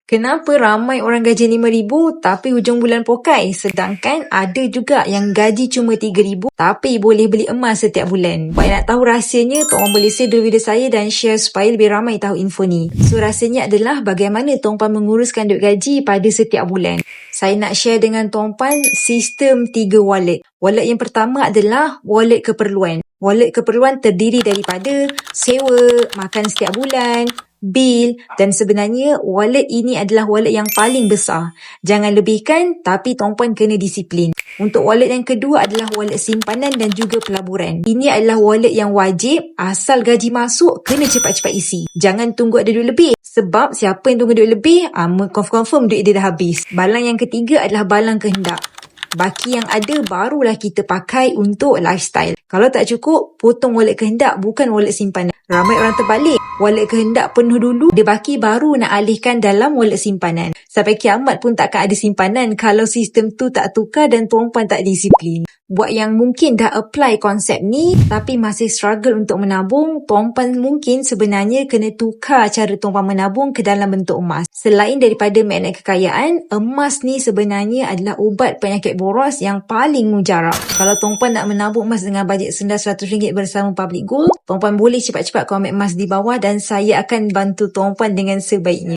Kenapa ramai orang gaji RM5,000 tapi hujung bulan pokai? Sedangkan ada juga yang gaji cuma RM3,000 tapi boleh beli emas setiap bulan. Buat nak tahu rahsianya, tuan boleh share dulu video saya dan share supaya lebih ramai tahu info ni. So rahsianya adalah bagaimana tuan menguruskan duit gaji pada setiap bulan. Saya nak share dengan tuan sistem 3 wallet. Wallet yang pertama adalah wallet keperluan. Wallet keperluan terdiri daripada sewa, makan setiap bulan, bil, dan sebenarnya wallet ini adalah wallet yang paling besar. Jangan lebihkan, tapi tuan kena disiplin. Untuk wallet yang kedua adalah wallet simpanan dan juga pelaburan. Ini adalah wallet yang wajib, asal gaji masuk, kena cepat-cepat isi. Jangan tunggu ada duit lebih. Sebab siapa yang tunggu duit lebih, confirm duit dia dah habis. Balang yang ketiga adalah balang kehendak. Baki yang ada barulah kita pakai untuk lifestyle. Kalau tak cukup, potong wallet kehendak, bukan wallet simpanan. Ramai orang terbalik. Wallet kehendak penuh dulu, dia baki baru nak alihkan dalam wallet simpanan. Sampai kiamat pun takkan ada simpanan kalau sistem tu tak tukar dan tuan tak disiplin. Buat yang mungkin dah apply konsep ni tapi masih struggle untuk menabung, tuan mungkin sebenarnya kena tukar cara tuan menabung ke dalam bentuk emas. Selain daripada magnet kekayaan, emas ni sebenarnya adalah ubat penyakit boros yang paling mujarab. Kalau tuan nak menabung emas dengan bajet rendah RM100 bersama Public Gold, tuan boleh cepat-cepat komen emas di bawah dan saya akan bantu tuan dengan sebaiknya.